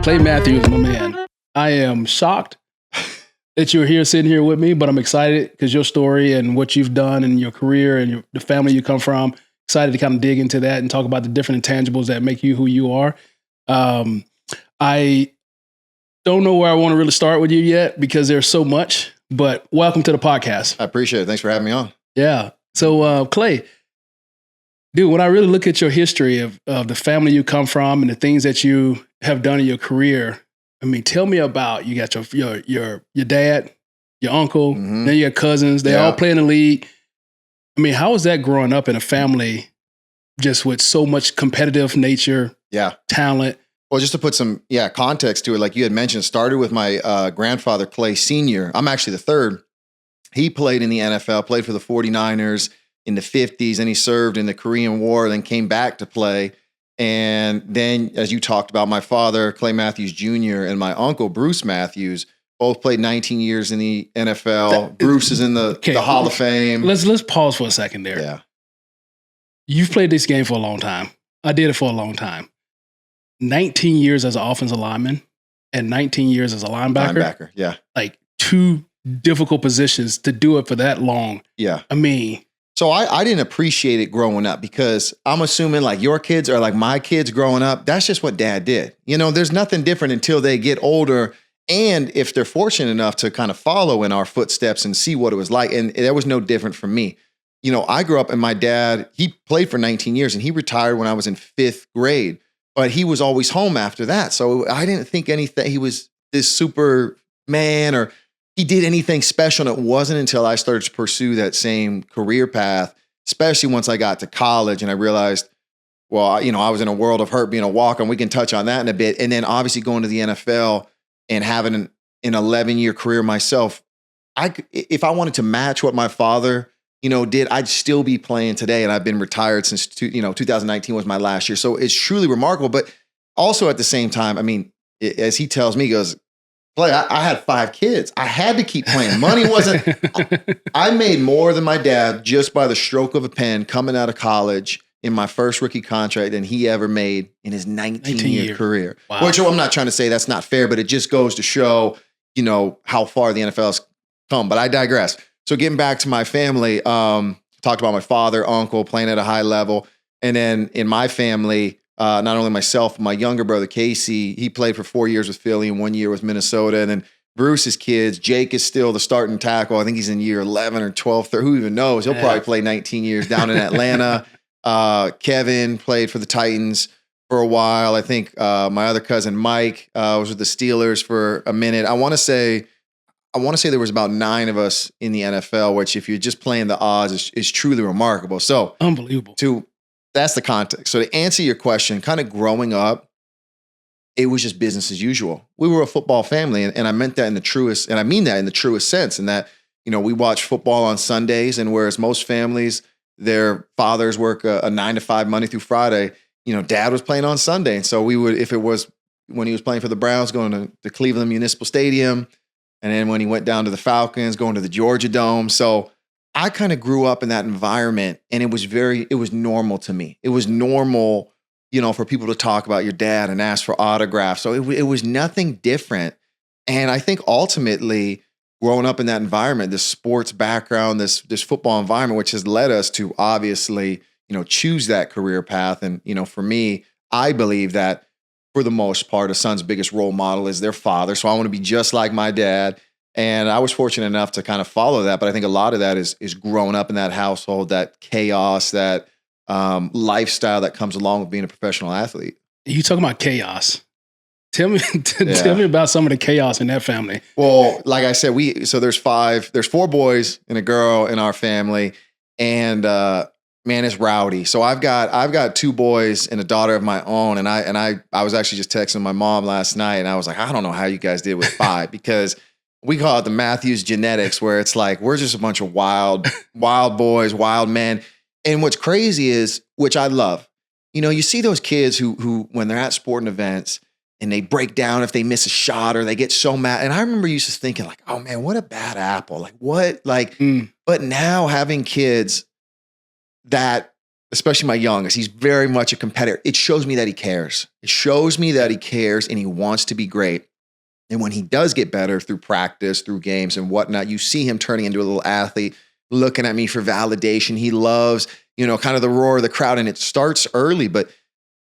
Clay Matthews, my man. I am shocked that you're here sitting here with me, but I'm excited because your story and what you've done and your career and the family you come from, excited to kind of dig into that and talk about the different intangibles that make you who you are. I don't know where I want to really start with you yet because there's so much, but welcome to the podcast. I appreciate it. Thanks for having me on. Yeah. So, Clay, dude, when I really look at your history of the family you come from and the things that you have done in your career, I mean, tell me about, you got your dad, your uncle, then you got cousins, they all play in the league. I mean, how was that growing up in a family just with so much competitive nature, talent? Well, just to put some context to it, like you had mentioned, started with my grandfather, Clay Sr. I'm actually the third. He played in the NFL, played for the 49ers in the 50s, and he served in the Korean War, then came back to play. And then, as you talked about, my father, Clay Matthews Jr., and my uncle, Bruce Matthews, both played 19 years in the NFL. Bruce is in the Hall of Fame. Let's pause for a second there. Yeah. You've played this game for a long time. I did it for a long time. 19 years as an offensive lineman and 19 years as a linebacker. Yeah. Like two difficult positions to do it for that long. Yeah. I mean, so I didn't appreciate it growing up because I'm assuming like your kids are like my kids growing up. That's just what dad did. You know, there's nothing different until they get older. And if they're fortunate enough to kind of follow in our footsteps and see what it was like. And that was no different from me. You know, I grew up and my dad, he played for 19 years and he retired when I was in 5th grade, but he was always home after that. So I didn't think anything, he was this super man or he did anything special. And it wasn't until I started to pursue that same career path, especially once I got to college and I realized, well, you know, I was in a world of hurt being a walk-on. And we can touch on that in a bit. And then obviously going to the NFL and having an 11-year career myself, if I wanted to match what my father, you know, did, I'd still be playing today. And I've been retired since, 2019 was my last year. So it's truly remarkable. But also at the same time, I mean, as he tells me, he goes, Play. I had 5 kids. I had to keep playing. Money wasn't, I made more than my dad just by the stroke of a pen coming out of college in my first rookie contract than he ever made in his 19-year career. Wow. Which I'm not trying to say that's not fair, but it just goes to show, you know, how far the NFL has come. But I digress. So getting back to my family, talked about my father, uncle playing at a high level. And then in my family, not only myself, but my younger brother, Casey, he played for 4 years with Philly and 1 year with Minnesota. And then Bruce's kids, Jake is still the starting tackle. I think he's in year 11 or 12, who even knows? He'll probably play 19 years down in Atlanta. Kevin played for the Titans for a while. I think my other cousin, Mike, was with the Steelers for a minute. I want to say there was about 9 of us in the NFL, which if you're just playing the odds is truly remarkable. So unbelievable. That's the context. So to answer your question, kind of growing up, it was just business as usual. We were a football family, and I meant that in the truest, and I mean that in the truest sense, in that, you know, we watch football on Sundays, and whereas most families, their fathers work a 9 to 5 Monday through Friday, you know, dad was playing on Sunday. And so we would, if it was when he was playing for the Browns, going to the Cleveland Municipal Stadium, and then when he went down to the Falcons, going to the Georgia Dome. So I kind of grew up in that environment and it was normal to me. It was normal, you know, for people to talk about your dad and ask for autographs. So it was nothing different. And I think ultimately growing up in that environment, this sports background, this football environment, which has led us to obviously, you know, choose that career path. And, you know, for me, I believe that for the most part, a son's biggest role model is their father. So I want to be just like my dad. And I was fortunate enough to kind of follow that. But I think a lot of that is growing up in that household, that chaos, that lifestyle that comes along with being a professional athlete. You talking about chaos. Tell me about some of the chaos in that family. Well, like I said, there's 4 boys and a girl in our family. And man, it's rowdy. So I've got 2 boys and a daughter of my own. And I was actually just texting my mom last night and I was like, I don't know how you guys did with 5 because we call it the Matthews genetics, where it's like, we're just a bunch of wild boys, wild men. And what's crazy is, which I love, you know, you see those kids who when they're at sporting events and they break down if they miss a shot or they get so mad. And I remember used to thinking like, oh man, what a bad apple. Like what, like, but now having kids that especially my youngest, he's very much a competitor. It shows me that he cares. It shows me that he cares and he wants to be great. And when he does get better through practice, through games and whatnot, you see him turning into a little athlete, looking at me for validation. He loves, kind of the roar of the crowd, and it starts early. But,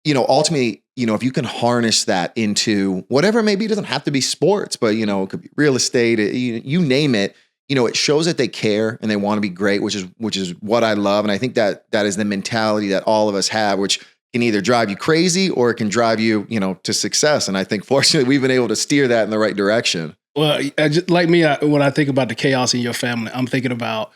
ultimately, if you can harness that into whatever it may be, it doesn't have to be sports, but, it could be real estate, you name it, it shows that they care and they want to be great, which is what I love. And I think that is the mentality that all of us have, which can either drive you crazy or it can drive you, to success. And I think fortunately we've been able to steer that in the right direction. Well, like me, when I think about the chaos in your family, I'm thinking about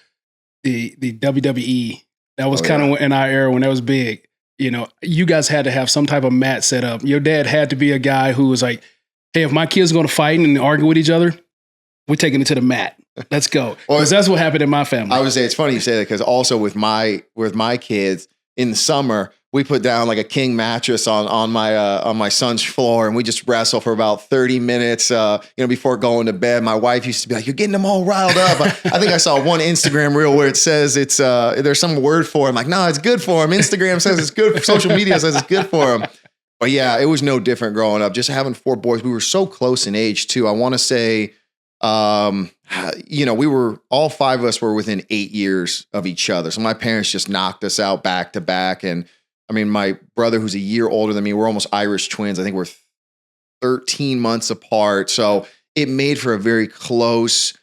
the WWE. That was kind of in our era when that was big. You guys had to have some type of mat set up. Your dad had to be a guy who was like, hey, if my kids are going to fight and argue with each other, we're taking it to the mat. Let's go. Because that's what happened in my family. I would say it's funny you say that, because also with my kids in the summer, we put down like a king mattress on my son's floor, and we just wrestle for about 30 minutes, before going to bed. My wife used to be like, "You're getting them all riled up." I think I saw one Instagram reel where it says it's there's some word for it. I'm like, no, it's good for him. Instagram says it's good. Social media says it's good for him. But yeah, it was no different growing up. Just having 4 boys. We were so close in age too. I want to say, we were, all 5 of us were within 8 years of each other. So my parents just knocked us out back to back. And I mean, my brother, who's a year older than me, we're almost Irish twins. I think we're 13 months apart. So it made for a very close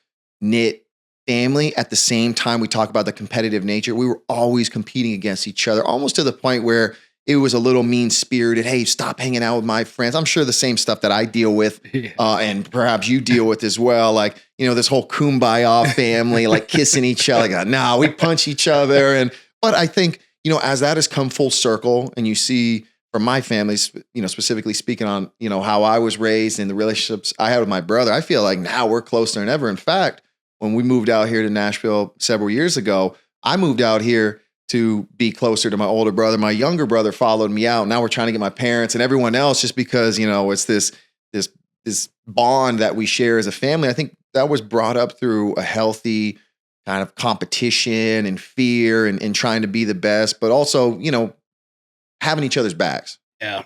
knit family. At the same time, we talk about the competitive nature. We were always competing against each other, almost to the point where it was a little mean spirited. Hey, stop hanging out with my friends. I'm sure the same stuff that I deal with, and perhaps you deal with as well. Like, this whole kumbaya family, like kissing each other. Like, nah, we punch each other. But I think, as that has come full circle, and you see from my family, specifically speaking on, how I was raised and the relationships I had with my brother, I feel like now we're closer than ever. In fact, when we moved out here to Nashville several years ago, I moved out here to be closer to my older brother. My younger brother followed me out. Now we're trying to get my parents and everyone else, just because, it's this bond that we share as a family. I think that was brought up through a healthy kind of competition and fear and trying to be the best, but also, having each other's backs. Yeah.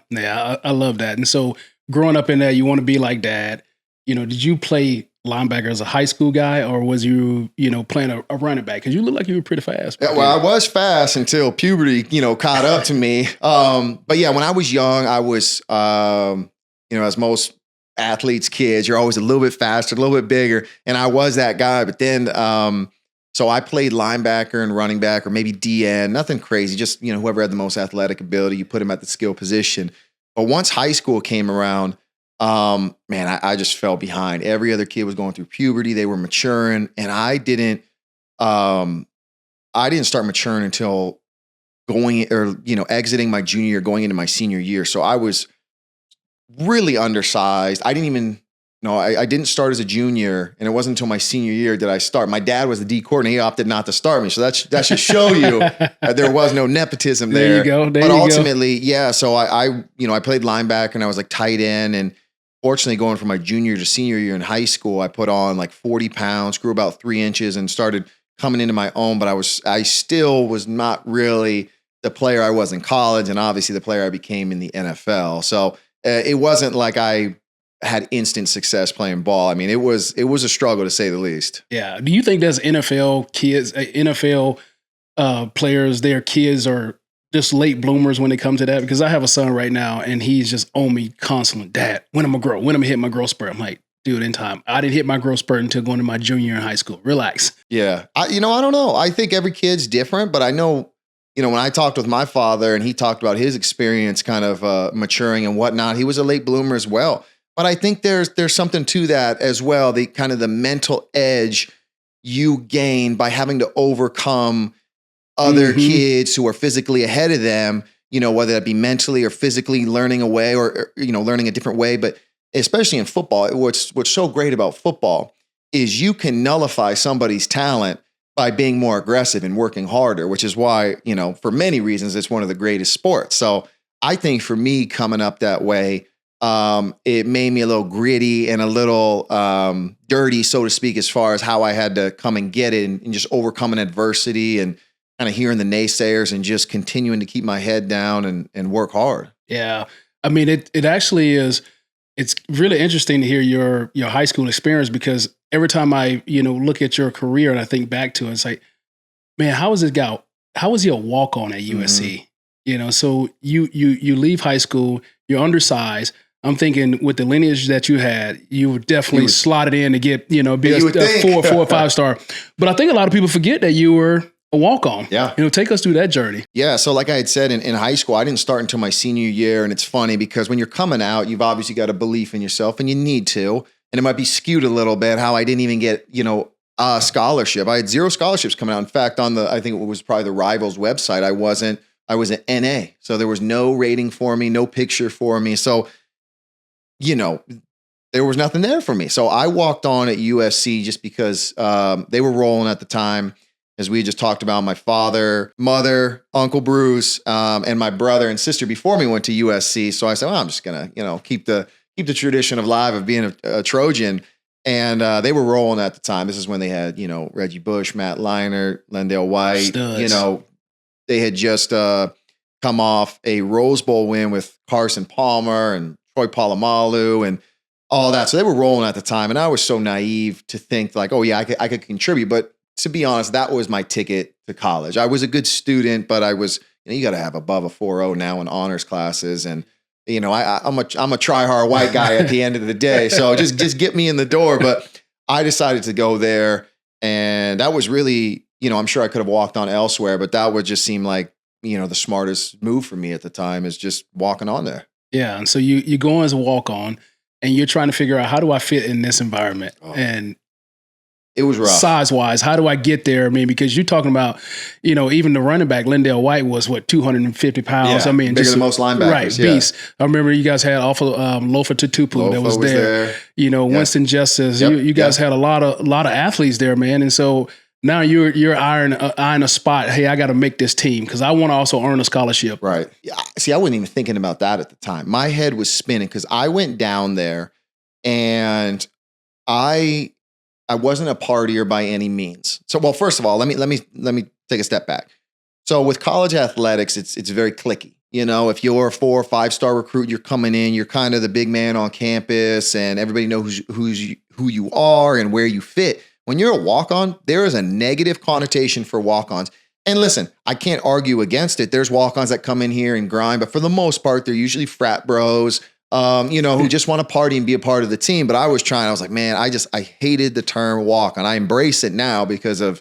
I love that. And so growing up in that, you want to be like dad. Did you play linebacker as a high school guy, or was you, playing a running back? Because you look like you were pretty fast. Yeah, well, I was fast until puberty, caught up to me. But yeah, when I was young, I was, as most athletes, kids, you're always a little bit faster, a little bit bigger. And I was that guy. But then, so I played linebacker and running back, or maybe DN, nothing crazy. Just, whoever had the most athletic ability, you put him at the skill position. But once high school came around, I just fell behind. Every other kid was going through puberty. They were maturing, and I didn't start maturing until exiting my junior year, going into my senior year. So I was really undersized. I didn't start as a junior, and it wasn't until my senior year did I start. My dad was the D coordinator. He opted not to start me. So that should show you there was no nepotism there. There you go. But ultimately, yeah. So I played linebacker, and I was like tight end. And fortunately, going from my junior to senior year in high school, I put on like 40 pounds, grew about 3 inches, and started coming into my own. But I still was not really the player I was in college, and obviously the player I became in the NFL. So it wasn't like I had instant success playing ball. I mean, it was a struggle, to say the least. Yeah. Do you think there's NFL kids, NFL players, their kids are just late bloomers when it comes to that? Because I have a son right now, and he's just on me constantly. Dad, when am I grow? When am I hit my growth spurt? I'm like, dude, in time. I didn't hit my growth spurt until going to my junior year in high school. Relax. Yeah. I don't know. I think every kid's different, but I know, when I talked with my father and he talked about his experience kind of maturing and whatnot, he was a late bloomer as well. But I think there's something to that as well. The kind of the mental edge you gain by having to overcome other kids who are physically ahead of them, whether that be mentally or physically learning a way or learning a different way. But especially in football, what's so great about football is you can nullify somebody's talent by being more aggressive and working harder, which is why, for many reasons, it's one of the greatest sports. So I think for me coming up that way, it made me a little gritty and a little dirty, so to speak, as far as how I had to come and get it and just overcoming adversity and kind of hearing the naysayers and just continuing to keep my head down and work hard. Yeah. I mean, it actually is, it's really interesting to hear your high school experience, because every time I, look at your career and I think back to it, it's like, man, how was he a walk-on at USC? So you leave high school, you're undersized. I'm thinking with the lineage that you had, you would definitely slotted in to get, be a 4 or 5 star. But I think a lot of people forget that you were a walk-on. Yeah. Take us through that journey. Yeah. So like I had said, in high school, I didn't start until my senior year. And it's funny because when you're coming out, you've obviously got a belief in yourself, and you need to. And it might be skewed a little bit how I didn't even get, a scholarship. I had 0 scholarships coming out. In fact, I think it was probably the Rivals website, I was an NA. So there was no rating for me, no picture for me. So, there was nothing there for me. So I walked on at USC just because they were rolling at the time. As we just talked about, my father, mother, Uncle Bruce, and my brother and sister before me went to USC. So I said, well, I'm just going to, keep the tradition alive of being a Trojan. And they were rolling at the time. This is when they had, Reggie Bush, Matt Leinart, Lendale White. Studs. They had just come off a Rose Bowl win with Carson Palmer and Troy Polamalu and all that. So they were rolling at the time. And I was so naive to think like, oh yeah, I could contribute. But to be honest, that was my ticket to college. I was a good student, but I was, you got to have above a 4.0 now in honors classes. And, I'm a try-hard white guy at the end of the day. So just get me in the door. But I decided to go there. And that was really, I'm sure I could have walked on elsewhere, but that would just seem like, the smartest move for me at the time is just walking on there. Yeah. And so you go as a walk-on and you're trying to figure out, how do I fit in this environment? And it was rough. Size-wise, how do I get there? I mean, because you're talking about, even the running back, Lendale White, was 250 pounds. Yeah, I mean, bigger just than most linebackers. Right, beast. I remember you guys had Lofa Tutupu that was there. Winston Justice. Yep, you guys had a lot of athletes there, man. And so now you're eyeing a spot. Hey, I got to make this team because I want to also earn a scholarship. Right. See, I wasn't even thinking about that at the time. My head was spinning because I went down there and I wasn't a partier by any means. So, well, first of all, let me take a step back. So with college athletics, it's very cliquey. If you're a 4 or 5 star recruit, you're coming in, you're kind of the big man on campus, and everybody knows who you are and where you fit. When you're a walk-on, there is a negative connotation for walk-ons. And listen, I can't argue against it. There's walk-ons that come in here and grind, but for the most part, they're usually frat bros, who just want to party and be a part of the team. But I was like, man, I hated the term walk-on. I embrace it now because of,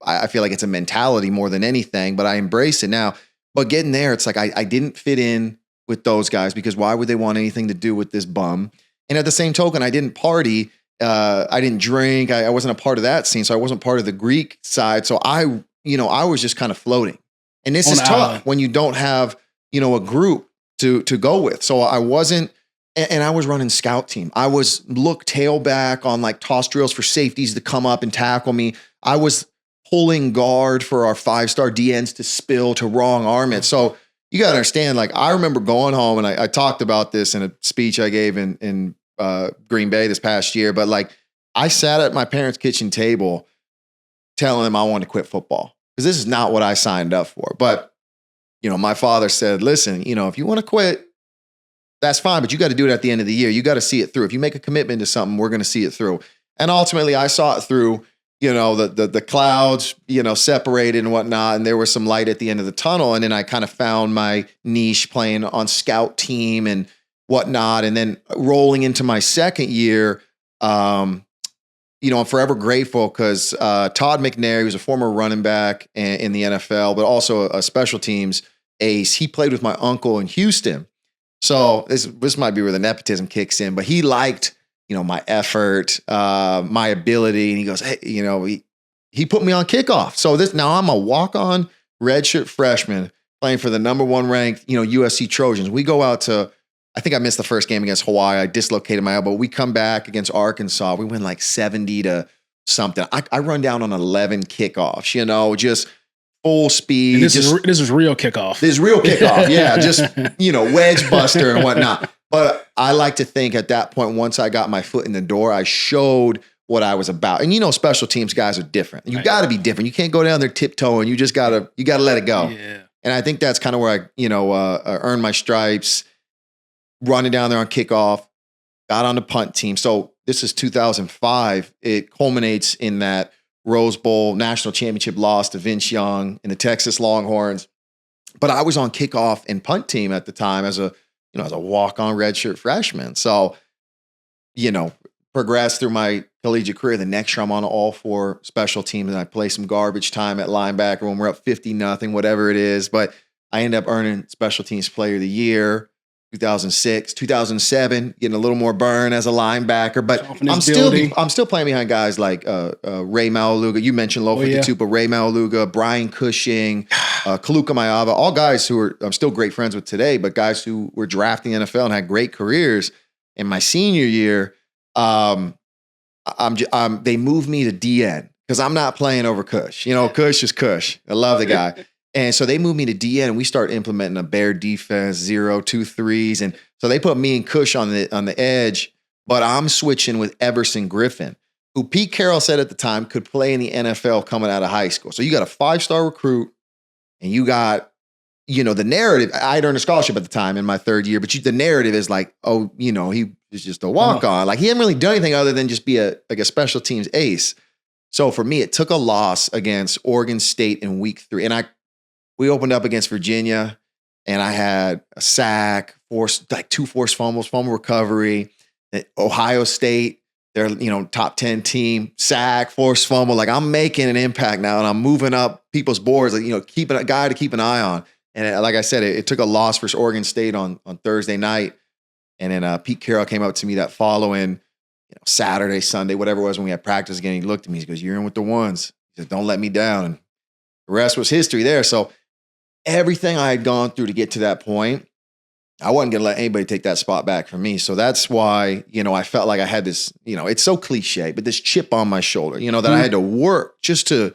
I feel like it's a mentality more than anything, but I embrace it now. But getting there, it's like, I didn't fit in with those guys because why would they want anything to do with this bum? And at the same token, I didn't party. I didn't drink. I wasn't a part of that scene. So I wasn't part of the Greek side. So I was just kind of floating. And this is tough when you don't have, a group to go with. So I wasn't, and I was running scout team. I was tailback on like toss drills for safeties to come up and tackle me. I was pulling guard for our 5-star DNs to spill, to wrong arm it. So you got to understand, like, I remember going home and I talked about this in a speech I gave in Green Bay this past year, but like I sat at my parents' kitchen table telling them I wanted to quit football because this is not what I signed up for. But, my father said, listen, if you want to quit, that's fine, but you got to do it at the end of the year. You got to see it through. If you make a commitment to something, we're going to see it through. And ultimately I saw it through, the clouds, separated and whatnot. And there was some light at the end of the tunnel. And then I kind of found my niche playing on scout team and whatnot. And then rolling into my second year, I'm forever grateful because Todd McNair, who's a former running back in the NFL, but also a special teams ace, he played with my uncle in Houston. So this might be where the nepotism kicks in, but he liked, my effort, my ability. And he goes, hey, he put me on kickoff. So now I'm a walk-on redshirt freshman playing for the number 1 ranked, USC Trojans. We go out to, I think I missed the first game against Hawaii. I dislocated my elbow. We come back against Arkansas. We win like 70 to something. I run down on 11 kickoffs, just full speed. And this is real kickoff. This is real kickoff. Yeah. Just, wedge buster and whatnot. But I like to think at that point, once I got my foot in the door, I showed what I was about. And special teams guys are different. You got to be different. You can't go down there tiptoeing. You just gotta let it go. Yeah. And I think that's kind of where I earned my stripes, running down there on kickoff, got on the punt team. So this is 2005. It culminates in that Rose Bowl national championship loss to Vince Young and the Texas Longhorns. But I was on kickoff and punt team at the time as a walk-on redshirt freshman. So, progressed through my collegiate career. The next year I'm on all 4 special teams and I play some garbage time at linebacker when we're up 50-0, whatever it is. But I end up earning special teams player of the year, 2006, 2007, getting a little more burn as a linebacker. But I'm still playing behind guys like Ray Malaluga. You mentioned Lofa Tupa, Ray Malaluga, Brian Cushing, Kaluka Mayava, all guys who I'm still great friends with today, but guys who were drafting NFL and had great careers. In my senior year, they moved me to DN because I'm not playing over Cush. Cush is Cush. I love the guy. And so they moved me to DN and we started implementing a bear defense, 0-2-3s. And so they put me and Cush on the edge, but I'm switching with Everson Griffin, who Pete Carroll said at the time could play in the NFL coming out of high school. So you got a 5-star recruit and you got, the narrative. I had earned a scholarship at the time in my 3rd year, but the narrative is like, he was just a walk-on. Like he hadn't really done anything other than just be a special teams ace. So for me, it took a loss against Oregon State in week 3. And we opened up against Virginia and I had a sack, 2 forced fumbles, fumble recovery. Ohio State, they're, top 10 team, sack, forced fumble. Like I'm making an impact now and I'm moving up people's boards, like, keeping a guy to keep an eye on. And like I said, it took a loss versus Oregon State on Thursday night. And then Pete Carroll came up to me that following, Saturday, Sunday, whatever it was when we had practice again. He looked at me, he goes, "You're in with the ones. He said, don't let me down." And the rest was history there. So everything I had gone through to get to that point, I wasn't going to let anybody take that spot back from me. So that's why, I felt like I had this, it's so cliche, but this chip on my shoulder, that I had to work just to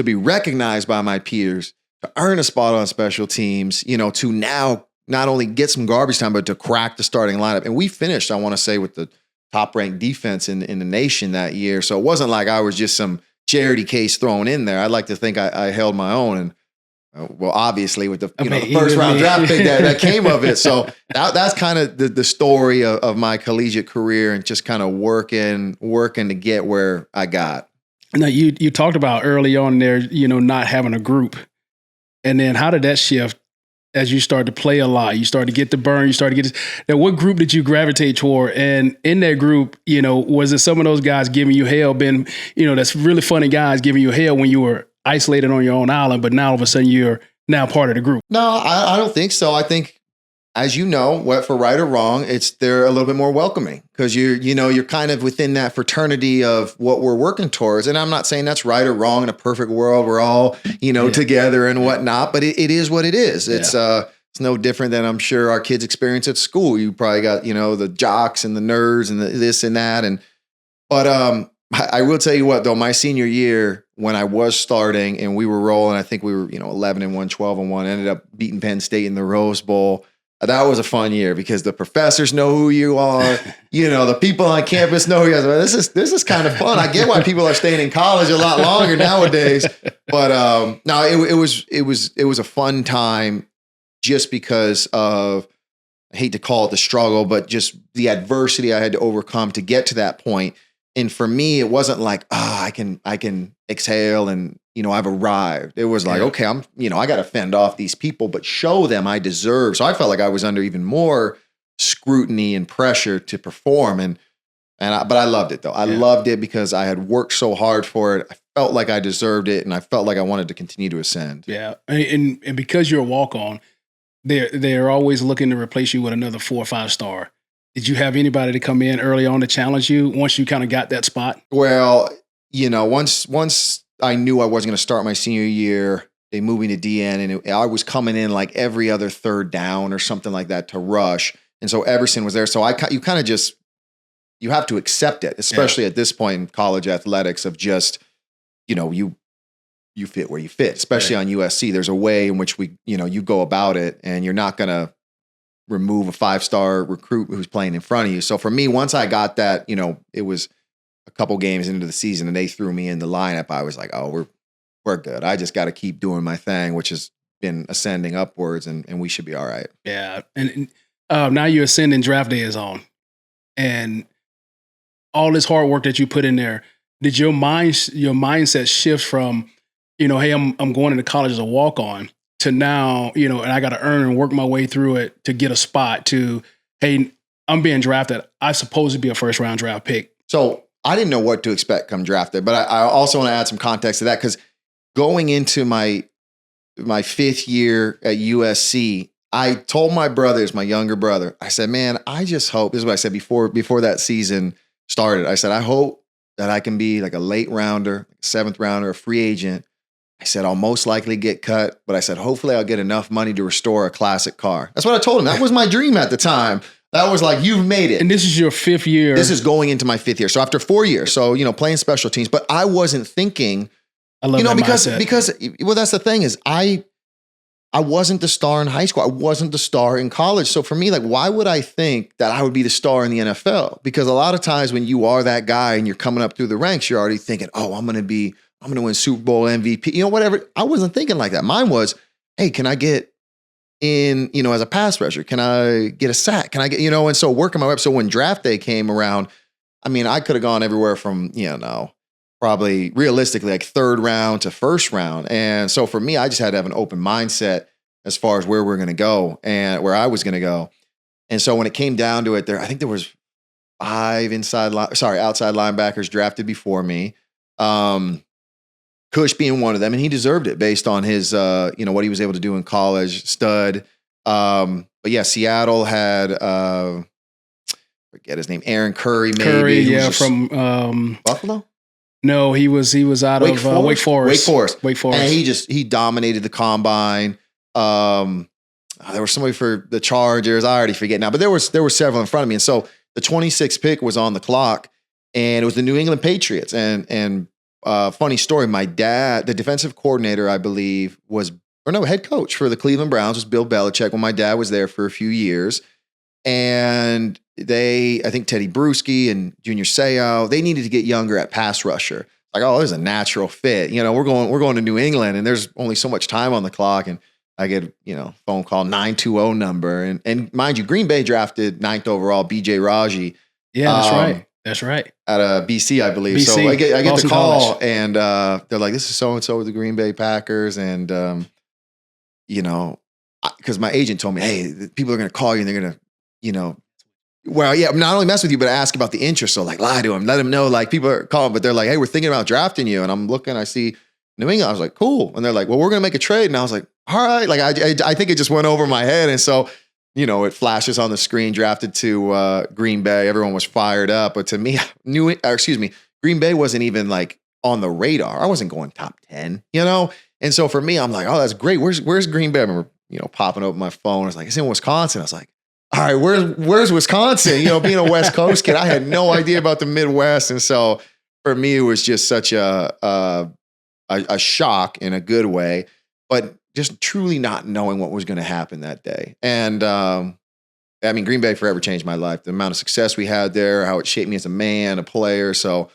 be recognized by my peers, to earn a spot on special teams, to now not only get some garbage time, but to crack the starting lineup. And we finished, I want to say, with the top-ranked defense in the nation that year. So it wasn't like I was just some charity case thrown in there. I'd like to think I held my own. And obviously with the first round draft pick that came of it. So that's kind of the story of my collegiate career and just kind of working to get where I got. Now you talked about early on there, not having a group. And then how did that shift as you started to play a lot? You started to get the burn, you started to get this. Now, what group did you gravitate toward? And in that group, was it some of those guys giving you hell, that's really funny guys giving you hell when you were isolated on your own island, but now all of a sudden you're now part of the group? No, I don't think so. I think, as what for right or wrong, they're a little bit more welcoming because you're kind of within that fraternity of what we're working towards. And I'm not saying that's right or wrong. In a perfect world, we're all, together and whatnot, but it is what it is. It's no different than I'm sure our kids experience at school. You probably got, the jocks and the nerds and the this and that. But I will tell you what, though, my senior year, when I was starting and we were rolling, I think we were, 11-1, 12-1, ended up beating Penn State in the Rose Bowl. That was a fun year because the professors know who you are. The people on campus know who you are. This is kind of fun. I get why people are staying in college a lot longer nowadays. But no, it was a fun time just because of, I hate to call it the struggle, but just the adversity I had to overcome to get to that point. And for me, it wasn't like, I can exhale and, I've arrived. It was like, okay, I got to fend off these people, but show them I deserve. So I felt like I was under even more scrutiny and pressure to perform. But I loved it though. I loved it because I had worked so hard for it. I felt like I deserved it and I felt like I wanted to continue to ascend. Yeah. And because you're a walk-on, they're always looking to replace you with another 4 or 5 star. Did you have anybody to come in early on to challenge you once you kind of got that spot? Well, once I knew I wasn't going to start my senior year, they moved me to DN, and I was coming in like every other third down or something like that to rush. And so Everson was there. So you kind of just, you have to accept it, especially at this point in college athletics of just, you fit where you fit, especially on USC. There's a way in which you go about it, and you're not going to remove a 5-star recruit who's playing in front of you. So for me, once I got that, it was a couple games into the season and they threw me in the lineup, I was like, oh, we're good. I just got to keep doing my thing, which has been ascending upwards, and we should be all right. Yeah. And now you're ascending, draft day is on. And all this hard work that you put in there, did your mindset shift from, hey, I'm going into college as a walk-on to now, and I got to earn and work my way through it to get a spot to, hey, I'm being drafted. I'm supposed to be a first round draft pick. So I didn't know what to expect come draft day, but I also want to add some context to that because going into my 5th year at USC, I told my younger brother, I said, man, I just hope, this is what I said before that season started. I said, I hope that I can be like a late rounder, 7th rounder, a free agent. I said, I'll most likely get cut, but I said, hopefully I'll get enough money to restore a classic car. That's what I told him. That was my dream at the time. That was like, you've made it. And this is your 5th year. This is going into my 5th year. So after 4 years, so, playing special teams, but I wasn't thinking, I love that mindset. because that's the thing is I wasn't the star in high school. I wasn't the star in college. So for me, like, why would I think that I would be the star in the NFL? Because a lot of times when you are that guy and you're coming up through the ranks, you're already thinking, oh, I'm going to win Super Bowl MVP, whatever. I wasn't thinking like that. Mine was, hey, can I get in, as a pass rusher? Can I get a sack? Can I get, and so working my way up. So when draft day came around, I mean, I could have gone everywhere from, probably realistically like 3rd round to 1st round. And so for me, I just had to have an open mindset as far as where we're going to go and where I was going to go. And so when it came down to it, I think there was 5 outside linebackers drafted before me. Cush being one of them, and he deserved it based on his, what he was able to do in college, stud. But yeah, Seattle had, forget his name, Aaron Curry, maybe. Curry, yeah, from Buffalo. No, he was out of Wake Forest. Wake Forest, and he dominated the combine. There was somebody for the Chargers. I already forget now, but there were several in front of me, and so the 26th pick was on the clock, and it was the New England Patriots, and. Funny story. My dad, the defensive coordinator, I believe, head coach for the Cleveland Browns was Bill Belichick when my dad was there for a few years. And I think Teddy Bruschi and Junior Seau, they needed to get younger at pass rusher. Like, oh, there's a natural fit. We're going to New England and there's only so much time on the clock. And I get, phone call 920 number. And mind you, Green Bay drafted 9th overall, BJ Raji. Yeah, that's right. That's right. At BC, I believe. BC, so I get the call College. And they're like, this is so-and-so with the Green Bay Packers. And, because my agent told me, hey, people are going to call you and they're going to, not only mess with you, but ask about the interest. So like lie to them, let them know, like people are calling, but they're like, hey, we're thinking about drafting you. And I'm looking, I see New England. I was like, cool. And they're like, well, we're going to make a trade. And I was like, all right. Like, I think it just went over my head. And so, it flashes on the screen, drafted to Green Bay. Everyone was fired up. But to me, Green Bay wasn't even like on the radar. I wasn't going top 10, And so for me, I'm like, oh, that's great. Where's Green Bay? I remember, popping open my phone. I was like, it's in Wisconsin. I was like, all right, where's Wisconsin? Being a West Coast kid, I had no idea about the Midwest. And so for me, it was just such a shock in a good way, but just truly not knowing what was going to happen that day. And Green Bay forever changed my life. The amount of success we had there, how it shaped me as a man, a player. So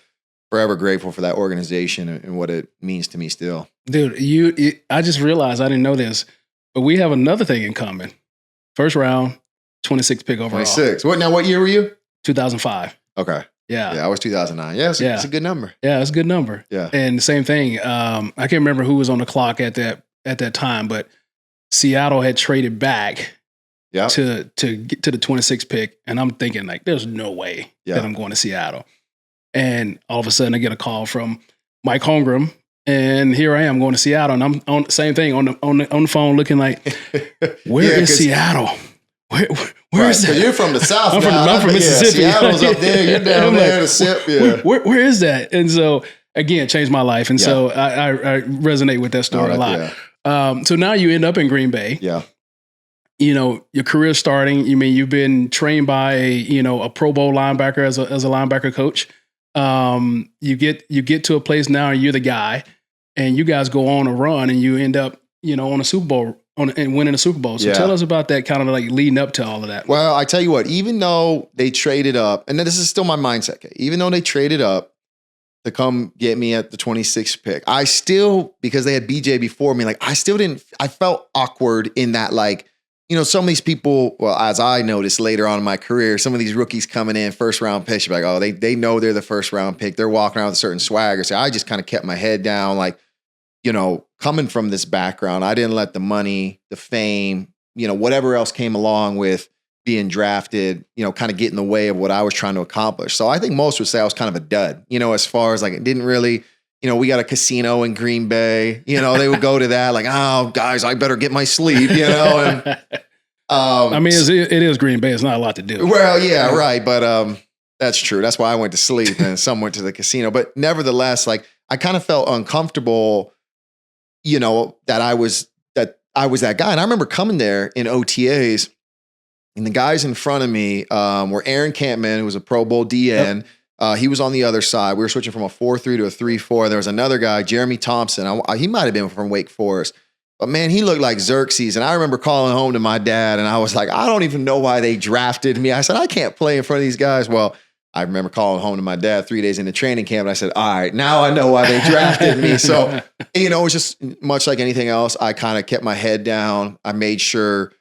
forever grateful for that organization and what it means to me still. Dude, I just realized I didn't know this, but we have another thing in common. 1st round, 26th pick overall. 26. What year were you? 2005. Okay. Yeah. Yeah, I was 2009. Yeah, it's a good number. Yeah, it's a good number. Yeah. And the same thing, I can't remember who was on the clock at that time, but Seattle had traded back to get to the 26th pick. And I'm thinking like, there's no way that I'm going to Seattle. And all of a sudden I get a call from Mike Holmgren, and here I am going to Seattle, and I'm on the same thing on the phone looking like, where is Seattle? Where is that? You're from the South. I'm from Mississippi. Seattle's up there. You're down there to sip. Yeah. Where is that? And so again, changed my life. And so I resonate with that story a lot. Yeah. So now you end up in Green Bay. Yeah. Your career starting. You've been trained by a Pro Bowl linebacker as a linebacker coach. You get to a place now and you're the guy, and you guys go on a run and you end up on a Super Bowl and winning a Super Bowl. So tell us about that, kind of like leading up to all of that. Well, I tell you what, even though they traded up, and this is still my mindset, even though they traded up, to come get me at the 26th pick. I still, because they had BJ before me, like I felt awkward in that, like, you know, some of these people, well, as I noticed later on in my career, some of these rookies coming in first round picks, you're like, oh, they know they're the first round pick. They're walking around with a certain swagger. So I just kind of kept my head down, like, you know, coming from this background, I didn't let the money, the fame, you know, whatever else came along with being drafted, you know, kind of get in the way of what I was trying to accomplish. So I think most would say I was kind of a dud, you know, as far as like, it didn't really, you know, we got a casino in Green Bay, you know, they would go to that like, oh, guys, I better get my sleep, you know? And, I mean, it is Green Bay. It's not a lot to do. Well, yeah, right. But that's true. That's why I went to sleep and some went to the casino. But nevertheless, like I kind of felt uncomfortable, you know, that I was that guy. And I remember coming there in OTAs, and the guys in front of me were Aaron Campman, who was a Pro Bowl DN. Yep. He was on the other side. We were switching from a 4-3 to a 3-4. There was another guy, Jeremy Thompson. He might have been from Wake Forest. But man, he looked like Xerxes. And I remember calling home to my dad, and I was like, I don't even know why they drafted me. I said, I can't play in front of these guys. Well, I remember calling home to my dad 3 days into training camp, and I said, all right, now I know why they drafted me. So, you know, it was just much like anything else. I kind of kept my head down. I made sure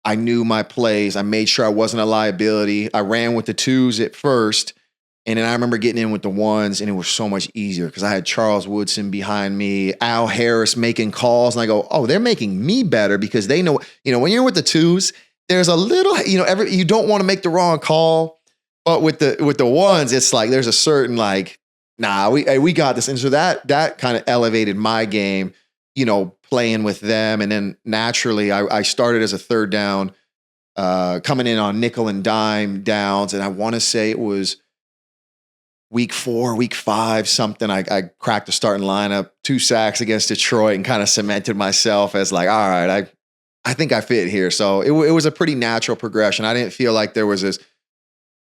I knew my plays. I made sure I wasn't a liability. I ran with the 2s at first. And then I remember getting in with the 1s, and it was so much easier because I had Charles Woodson behind me, Al Harris making calls. And I go, oh, they're making me better because they know, you know, when you're with the 2s, there's a little, you know, you don't want to make the wrong call. But with the 1s, it's like there's a certain like, nah, we got this. And so that kind of elevated my game, you know, playing with them. And then naturally I started as a third down, coming in on nickel and dime downs. And I want to say it was week 4, week 5, something. I cracked the starting lineup, 2 sacks against Detroit, and kind of cemented myself as like, all right, I think I fit here. So it was a pretty natural progression. I didn't feel like there was this,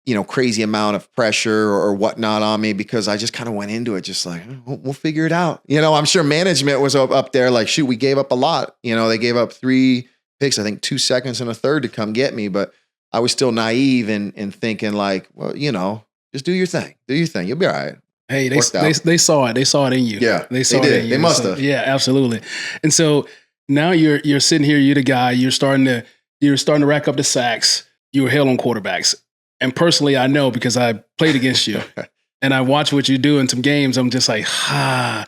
you know, crazy amount of pressure or whatnot on me because I just kind of went into it just like, we'll figure it out. You know, I'm sure management was up there like, shoot, we gave up a lot. You know, they gave up 3 picks, I think 2 seconds and a third to come get me. But I was still naive and thinking like, well, you know, just do your thing. Do your thing. You'll be all right. Hey, they saw it. They saw it in you. Yeah, they saw it it in you. They must have. Yeah, absolutely. And so now you're sitting here. You're the guy. You're starting to rack up the sacks. You were hell on quarterbacks. And personally, I know because I played against you and I watched what you do in some games. I'm just like, I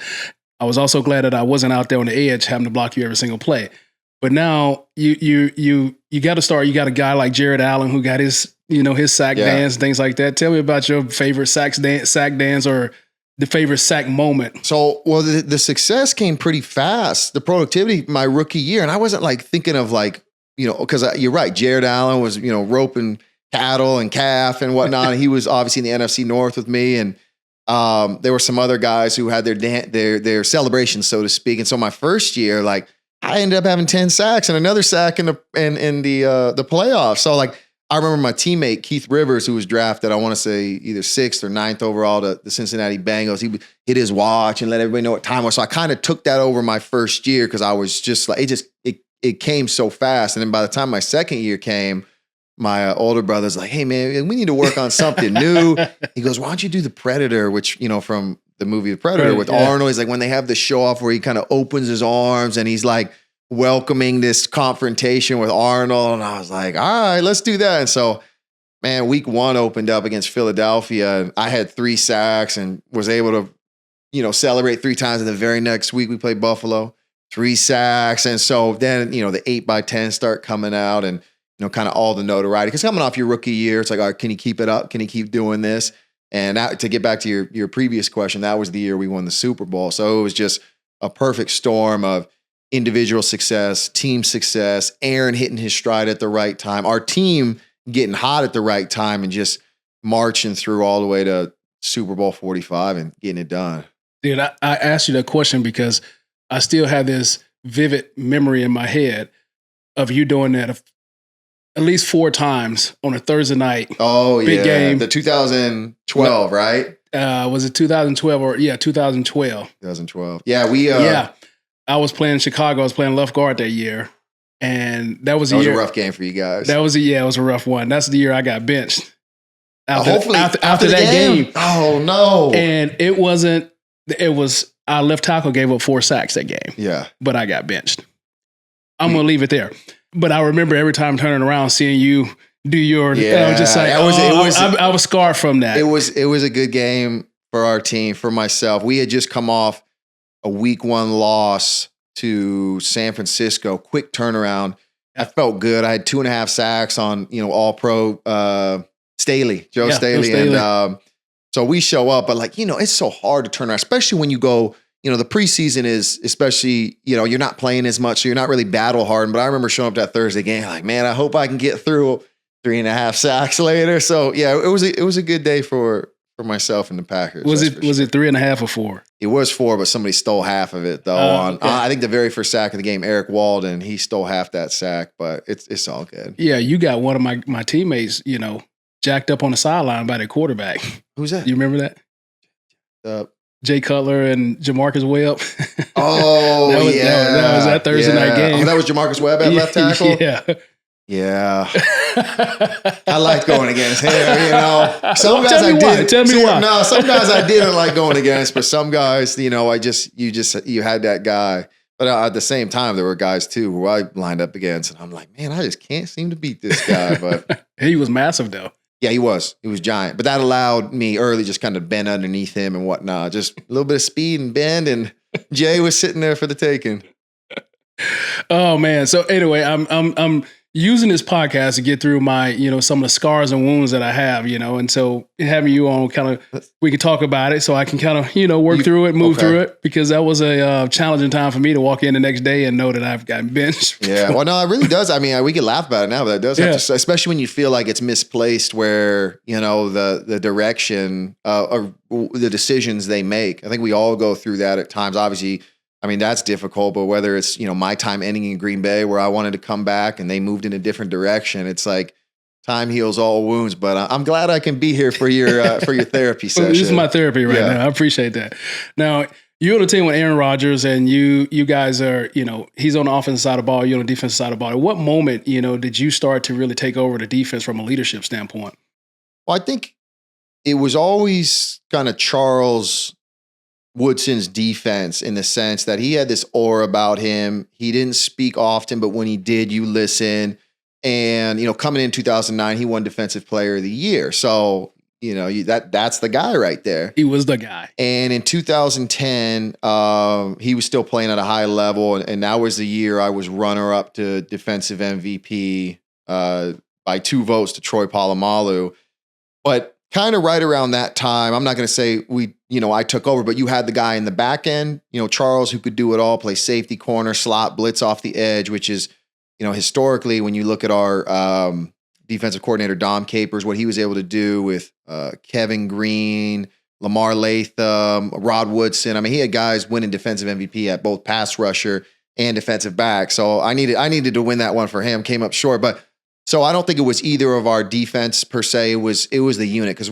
was also glad that I wasn't out there on the edge having to block you every single play. But now you got to start. You got a guy like Jared Allen who got his sack dance, things like that. Tell me about your favorite sack dance or the favorite sack moment. So, well, the success came pretty fast. The productivity my rookie year, and I wasn't like thinking of like, you know, because you're right. Jared Allen was, you know, roping cattle and calf and whatnot. And he was obviously in the NFC North with me. And there were some other guys who had their celebrations, so to speak. And so my first year, like I ended up having 10 sacks and another sack in the playoffs. So like I remember my teammate Keith Rivers, who was drafted, I want to say either 6th or 9th overall to the Cincinnati Bengals. He would hit his watch and let everybody know what time it was. So I kind of took that over my first year because I was just like, it came so fast. And then by the time my second year came, my older brother's like, hey man, we need to work on something new. He goes, why don't you do The Predator, which, you know, from the movie The Predator with Arnold. He's like, when they have the show off where he kind of opens his arms and he's like welcoming this confrontation with Arnold. And I was like, all right, let's do that. And so, man, week 1 opened up against Philadelphia and I had 3 sacks and was able to, you know, celebrate 3 times. And the very next week we played Buffalo, 3 sacks. And so then, you know, the 8x10 start coming out and, you know, kind of all the notoriety. Because coming off your rookie year, it's like, all right, can you keep it up? Can you keep doing this? And that, to get back to your previous question, that was the year we won the Super Bowl. So it was just a perfect storm of individual success, team success, Aaron hitting his stride at the right time, our team getting hot at the right time, and just marching through all the way to Super Bowl 45 and getting it done. Dude, I asked you that question because I still have this vivid memory in my head of you doing that at least 4 times on a Thursday night. Oh, big game. The 2012, right? Was it 2012 or 2012? 2012. Yeah, I was playing in Chicago. I was playing left guard that year. And that was a rough game for you guys. It was a rough one. That's the year I got benched. after that game. Oh no. And our left tackle gave up 4 sacks that game. Yeah. But I got benched. I'm going to leave it there. But I remember every time turning around, seeing you do your, I was just like, I was scarred from that. It was a good game for our team, for myself. We had just come off a week 1 loss to San Francisco, quick turnaround. I felt good. I had 2.5 sacks on, all pro, Staley, Joe Staley. And so we show up, but it's so hard to turn around, especially when you go, the preseason is especially, you're not playing as much, so you're not really battle hardened. But I remember showing up that Thursday game, like, man, I hope I can get through 3.5 sacks later. So yeah, it was a good day for myself and the Packers. Was it 3.5 or 4? It was 4, but somebody stole half of it though. Okay. I think the very first sack of the game, Eric Walden, he stole half that sack, but it's all good. Yeah, you got one of my teammates, jacked up on the sideline by the quarterback. Who's that? You remember that? Jay Cutler and Jamarcus Webb. Oh, that was that Thursday night game. Oh, that was Jamarcus Webb at left tackle? Yeah. I liked going against him, Some guys I did. Tell me why. No, some guys I didn't like going against, but some guys, you had that guy. But at the same time, there were guys too who I lined up against, and I'm like, man, I just can't seem to beat this guy. But he was massive though. Yeah, he was. He was giant. But that allowed me early just kind of bend underneath him and whatnot. Just a little bit of speed and bend, and Jay was sitting there for the taking. Oh man. So anyway, I'm using this podcast to get through my, some of the scars and wounds that I have, and so having you on we can talk about it so I can kind of, work through it, move through it, because that was a challenging time for me to walk in the next day and know that I've gotten benched. Yeah. Well, no, it really does. I mean, we can laugh about it now, but it does have to, especially when you feel like it's misplaced where, the direction, or the decisions they make. I think we all go through that at times. Obviously, I mean, that's difficult, but whether it's, my time ending in Green Bay where I wanted to come back and they moved in a different direction, it's like time heals all wounds, but I'm glad I can be here for your therapy session. This is my therapy now. I appreciate that. Now, you're on the team with Aaron Rodgers and you guys are, he's on the offensive side of the ball, you're on the defensive side of the ball. At what moment, did you start to really take over the defense from a leadership standpoint? Well, I think it was always kind of Charles Woodson's defense in the sense that he had this aura about him. He didn't speak often, but when he did, you listen. And, coming in 2009, he won Defensive Player of the Year. So, that's the guy right there. He was the guy. And in 2010, he was still playing at a high level. And that was the year I was runner-up to Defensive MVP by 2 votes to Troy Polamalu. But kind of right around that time, I'm not going to say I took over, but you had the guy in the back end, Charles, who could do it all, play safety, corner, slot, blitz off the edge, which is, historically, when you look at our defensive coordinator, Dom Capers, what he was able to do with Kevin Green, Lamar Latham, Rod Woodson. I mean, he had guys winning defensive MVP at both pass rusher and defensive back. So I needed to win that one for him, came up short. But so I don't think it was either of our defense per se. It was the unit, because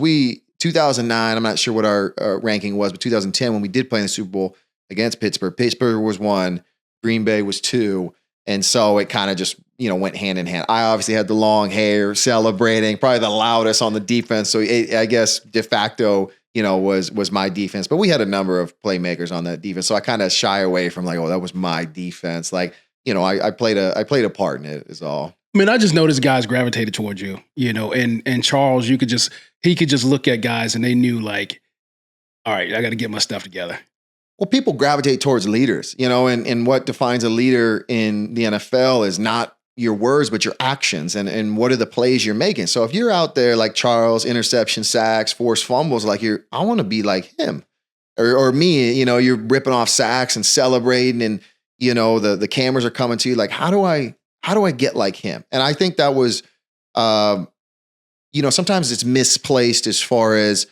2009, I'm not sure what our ranking was, but 2010, when we did play in the Super Bowl against Pittsburgh was 1, Green Bay was 2. And so it kind of just, went hand in hand. I obviously had the long hair, celebrating, probably the loudest on the defense. So I guess de facto, was my defense. But we had a number of playmakers on that defense. So I kind of shy away from like, oh, that was my defense. Like, I played a part in it is all. I mean, I just noticed guys gravitated towards you, and Charles, he could just look at guys and they knew like, all right, I got to get my stuff together. Well, people gravitate towards leaders, and what defines a leader in the NFL is not your words, but your actions and what are the plays you're making. So if you're out there like Charles, interception, sacks, forced fumbles, like I want to be like him or me, you're ripping off sacks and celebrating and, the cameras are coming to you. Like, how do I get like him? And I think that was, sometimes it's misplaced as far as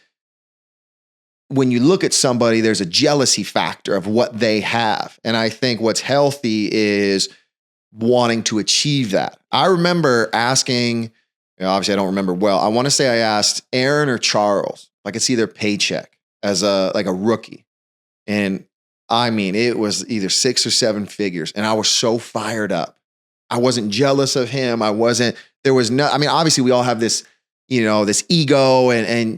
when you look at somebody, there's a jealousy factor of what they have. And I think what's healthy is wanting to achieve that. I remember asking, obviously I don't remember well. I want to say I asked Aaron or Charles if I could see their paycheck as a rookie. And I mean, it was either 6 or 7 figures. And I was so fired up. I wasn't jealous of him. Obviously we all have this this ego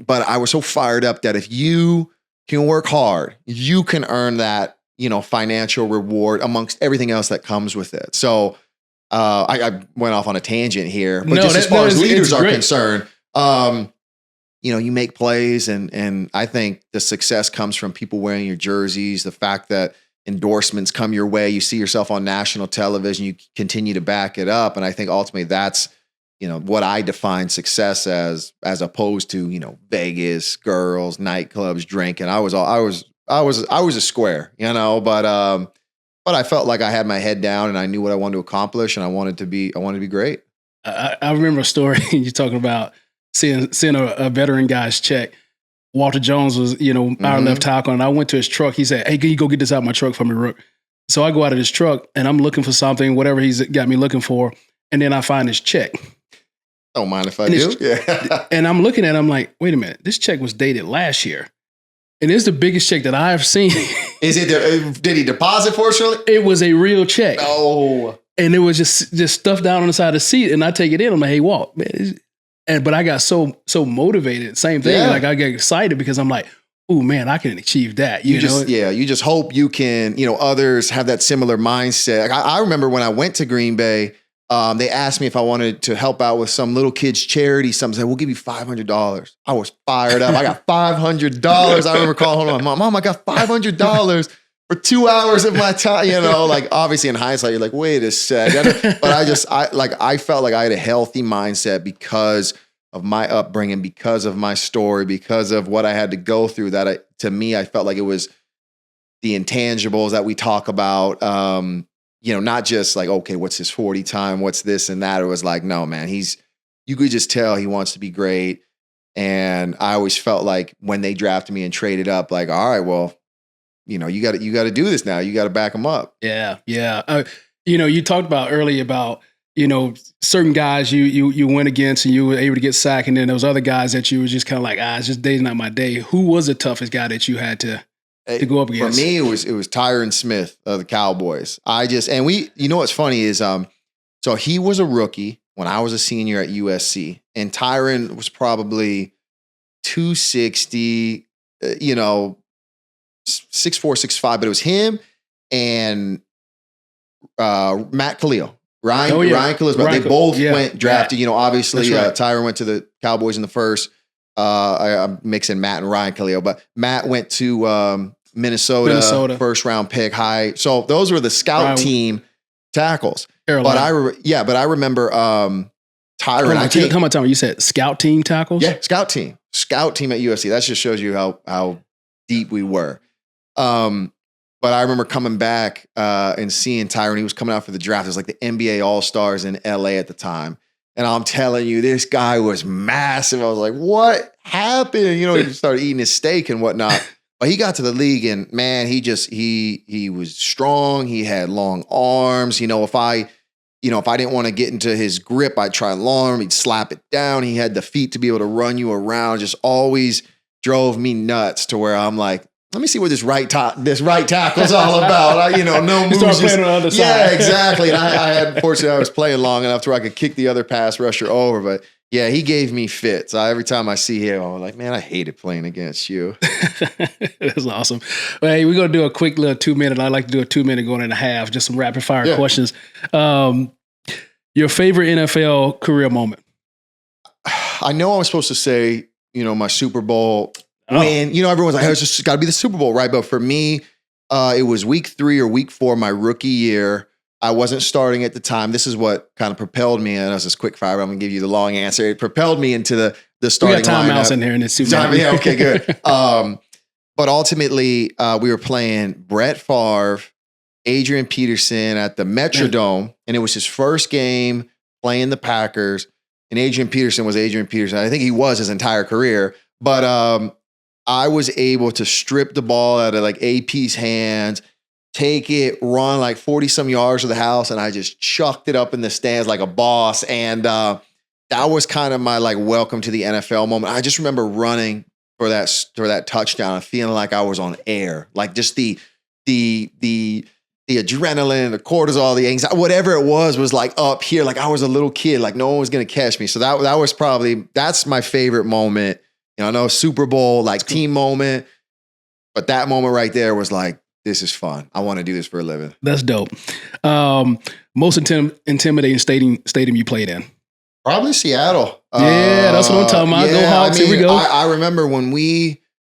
but I was so fired up that if you can work hard, you can earn that, financial reward amongst everything else that comes with it. So I went off on a tangent here, but as far as leaders are concerned, you make plays and I think the success comes from people wearing your jerseys, the fact that endorsements come your way, you see yourself on national television, you continue to back it up. And I think ultimately that's, what I define success as opposed to, Vegas, girls, nightclubs, drinking. I was a square, but I felt like I had my head down and I knew what I wanted to accomplish and I wanted to be great. I remember a story you're talking about seeing a veteran guy's check. Walter Jones was, our left tackle, and I went to his truck. He said, "Hey, can you go get this out of my truck for me, Rook?" So I go out of his truck and I'm looking for something, whatever he's got me looking for, and then I find his check. Don't mind if I do. Yeah. And I'm looking at it, I'm like, wait a minute, this check was dated last year. And it's the biggest check that I've seen. Is it? Did he deposit fortunately? It was a real check. Oh. And it was just stuffed down on the side of the seat. And I take it in. I'm like, hey, Walt, man. But I got so motivated. Same thing. Yeah. Like I get excited because I'm like, oh man, I can achieve that. You just hope you can, others have that similar mindset. I remember when I went to Green Bay, they asked me if I wanted to help out with some little kids charity. Some said, we'll give you $500. I was fired up. I got $500. I remember calling home, Mom, I got $500 for 2 hours of my time. Like obviously in hindsight, you're like, wait a second. But I felt like I had a healthy mindset because of my upbringing, because of my story, because of what I had to go through. To me, I felt like it was the intangibles that we talk about. Not just like, okay, what's his 40 time? What's this and that? It was like, no, man, you could just tell he wants to be great. And I always felt like when they drafted me and traded up, like, all right, well, you got to do this now. You got to back him up. Yeah. Yeah. You talked about earlier about, certain guys you went against and you were able to get sacked. And then those other guys that you were just kind of like, it's just day's not my day. Who was the toughest guy that you had to go up against? For me, it was Tyron Smith of the Cowboys. What's funny is, so he was a rookie when I was a senior at USC, and Tyron was probably 260, 6'4", 6'5", but it was him and Matt Khalil. Ryan Khalil. They both went drafted. Obviously, right. Tyron went to the Cowboys in the first. I'm mixing Matt and Ryan Khalil, but Matt went to Minnesota, first round pick, high. So those were the scout team tackles. Carolina. But I remember Tyron. Tell me, you said scout team tackles? Yeah, scout team at USC. That just shows you how deep we were. But I remember coming back and seeing Tyron. He was coming out for the draft. It was like the NBA All-Stars in LA at the time. And I'm telling you, this guy was massive. I was like, what happened? He started eating his steak and whatnot. But he got to the league and man, he was strong. He had long arms. If I didn't want to get into his grip, I'd try long arm. He'd slap it down. He had the feet to be able to run you around. Just always drove me nuts to where I'm like, let me see what this right tackle's all about. No moves. Start playing on the other side. Yeah, exactly. And fortunately, I was playing long enough to where I could kick the other pass rusher over. But yeah, he gave me fits. Every time I see him, I'm like, man, I hated playing against you. That's awesome. Well, hey, we're going to do a quick little 2-minute. I like to do a 2-minute going and a half, just some rapid fire questions. Your favorite NFL career moment? I know I was supposed to say, my Super Bowl win. Everyone's like, it's just got to be the Super Bowl, right? But for me, it was week 3 or week 4, my rookie year. I wasn't starting at the time. This is what kind of propelled me. And I was just quick fire. I'm going to give you the long answer. It propelled me into the starting lineup. We got timeouts in here in this Super Bowl. Yeah, okay, good. But ultimately, we were playing Brett Favre, Adrian Peterson at the Metrodome, and it was his first game playing the Packers. And Adrian Peterson was Adrian Peterson. I think he was his entire career. But I was able to strip the ball out of like AP's hands, take it, run like 40-some yards to the house, and I just chucked it up in the stands like a boss. And that was kind of my like welcome to the NFL moment. I just remember running for that touchdown and feeling like I was on air. Like just the the adrenaline, the cortisol, the anxiety, whatever it was like up here. Like I was a little kid, like no one was going to catch me. So that was probably, that's my favorite moment. You know, I know Super Bowl, like team moment, but that moment right there was like, this is fun. I want to do this for a living. That's dope. Most intimidating stadium you played in? Probably Seattle. Yeah, that's what I'm talking about. Yeah, Go Hawks, here we go. I remember when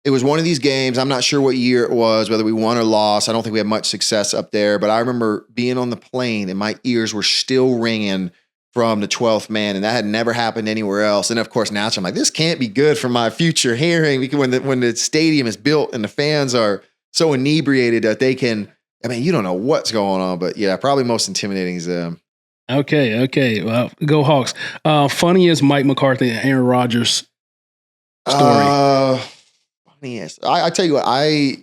it was one of these games. I'm not sure what year it was, whether we won or lost. I don't think we had much success up there, but I remember being on the plane and my ears were still ringing from the 12th man, and that had never happened anywhere else. And of course, naturally, I'm like, this can't be good for my future hearing, because when the stadium is built and the fans are so inebriated that they can, I mean, you don't know what's going on, but yeah, probably most intimidating is them. Okay. Well, go Hawks. Funniest Mike McCarthy and Aaron Rodgers story. Funniest. I tell you what,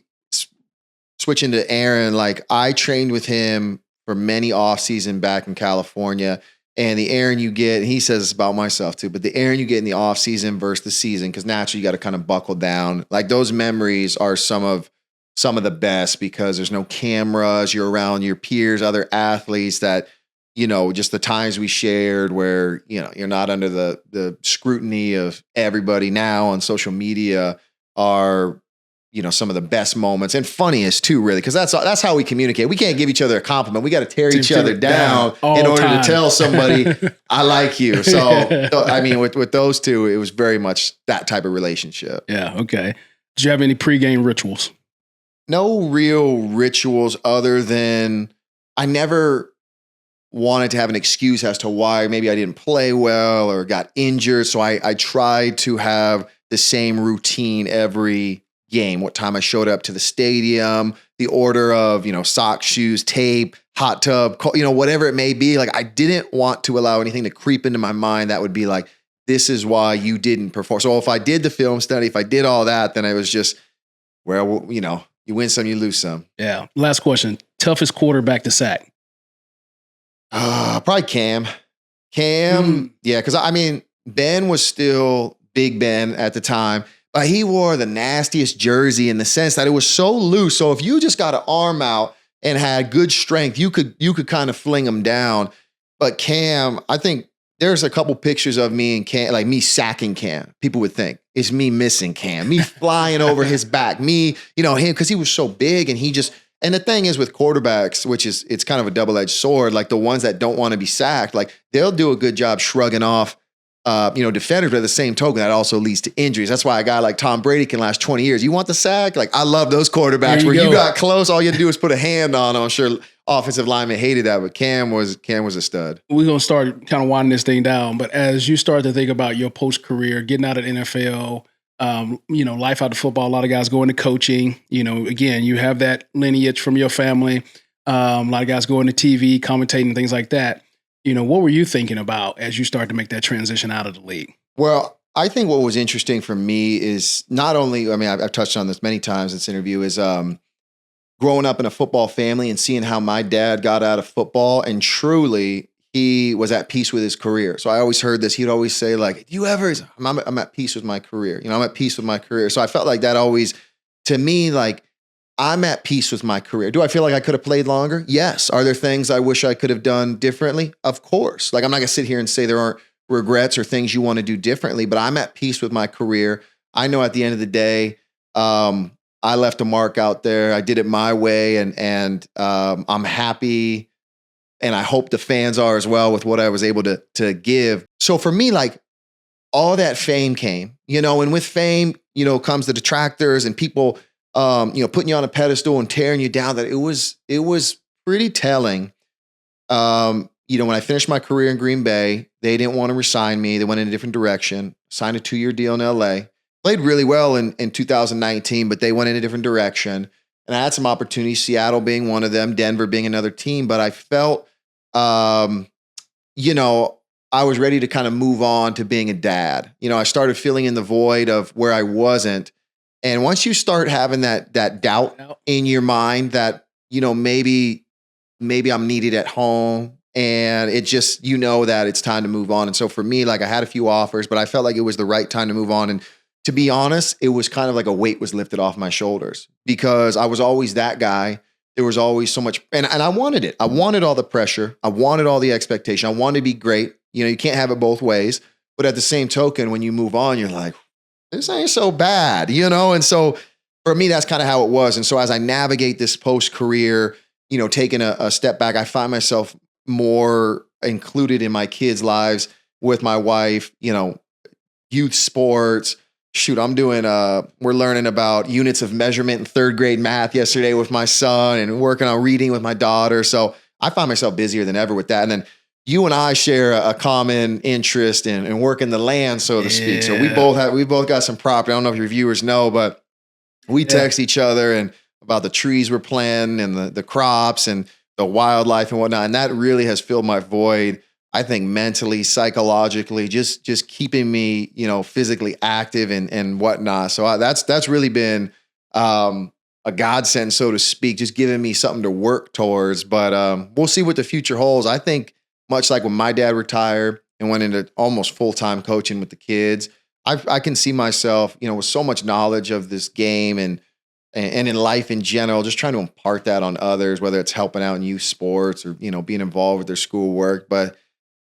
switching to Aaron, like I trained with him for many off season back in California, and the Aaron you get, and he says it's about myself too, but the Aaron you get in the off season versus the season, because naturally you got to kind of buckle down. Like those memories are some of the best, because there's no cameras. You're around your peers, other athletes that, you know, just the times we shared where, you know, you're not under the scrutiny of everybody now on social media are, you know, some of the best moments and funniest too, really, because that's how we communicate. We can't give each other a compliment. We got to tear each other down in order to tell somebody I like you. So, I mean, with those two, it was very much that type of relationship. Yeah. Okay. Did you have any pregame rituals? No real rituals other than I never wanted to have an excuse as to why maybe I didn't play well or got injured. So I tried to have the same routine every game, what time I showed up to the stadium, the order of, you know, socks, shoes, tape, hot tub, you know, whatever it may be. Like I didn't want to allow anything to creep into my mind that would be like, this is why you didn't perform. So if I did the film study, if I did all that, then it was just, well, you know, you win some, you lose some. Yeah. Last question. Toughest quarterback to sack? Probably Cam. Yeah, because I mean, Ben was still Big Ben at the time, but he wore the nastiest jersey in the sense that it was so loose. So if you just got an arm out and had good strength, you could kind of fling him down. But Cam, I think there's a couple pictures of me and Cam, like me sacking Cam. People would think it's me missing Cam, me flying over his back, me, you know, him, because he was so big and he just. And the thing is with quarterbacks, it's kind of a double-edged sword, like the ones that don't want to be sacked, like they'll do a good job shrugging off, defenders, but at the same token, that also leads to injuries. That's why a guy like Tom Brady can last 20 years. You want the sack? Like I love those quarterbacks where you got close, all you had to do was put a hand on. I'm sure offensive linemen hated that, but Cam was a stud. We're going to start kind of winding this thing down, but as you start to think about your post-career, getting out of the NFL, life out of football, a lot of guys go into coaching. You know, again, you have that lineage from your family. A lot of guys go into TV, commentating, things like that. You know, what were you thinking about as you start to make that transition out of the league? Well, I think what was interesting for me is not only, I mean, I've touched on this many times in this interview, is growing up in a football family and seeing how my dad got out of football, and truly he was at peace with his career. So I always heard this. He'd always say like, I'm at peace with my career. You know, I'm at peace with my career. So I felt like that always, to me, like I'm at peace with my career. Do I feel like I could have played longer? Yes. Are there things I wish I could have done differently? Of course. Like I'm not gonna sit here and say there aren't regrets or things you want to do differently, but I'm at peace with my career. I know at the end of the day, I left a mark out there. I did it my way, and I'm happy. And I hope the fans are as well with what I was able to give. So for me, like all that fame came, and with fame, comes the detractors and people, putting you on a pedestal and tearing you down. That it was pretty telling. When I finished my career in Green Bay, they didn't want to resign me. They went in a different direction, signed a 2-year deal in LA, played really well in 2019, but they went in a different direction. And I had some opportunities, Seattle being one of them, Denver being another team. But I felt, I was ready to kind of move on to being a dad. I started filling in the void of where I wasn't. And once you start having that doubt in your mind that, maybe I'm needed at home, and it just, that it's time to move on. And so for me, like I had a few offers, but I felt like it was the right time to move on. And to be honest, it was kind of like a weight was lifted off my shoulders, because I was always that guy there was always so much, and I wanted it. I wanted all the pressure. I wanted all the expectation. I wanted to be great. You can't have it both ways. But at the same token, when you move on, you're like, this ain't so bad, And so for me, that's kind of how it was. And so as I navigate this post-career, taking a step back, I find myself more included in my kids' lives with my wife, youth sports. Shoot, I'm doing, we're learning about units of measurement in third grade math yesterday with my son and working on reading with my daughter. So I find myself busier than ever with that. And then you and I share a common interest in working the land, so to speak. So we both got some property. I don't know if your viewers know, but we text each other and about the trees we're planting and the crops and the wildlife and whatnot. And that really has filled my void. I think mentally, psychologically, just keeping me, physically active and whatnot. So that's really been a godsend, so to speak, just giving me something to work towards. But we'll see what the future holds. I think much like when my dad retired and went into almost full-time coaching with the kids, I can see myself, with so much knowledge of this game and in life in general, just trying to impart that on others, whether it's helping out in youth sports or, being involved with their schoolwork. But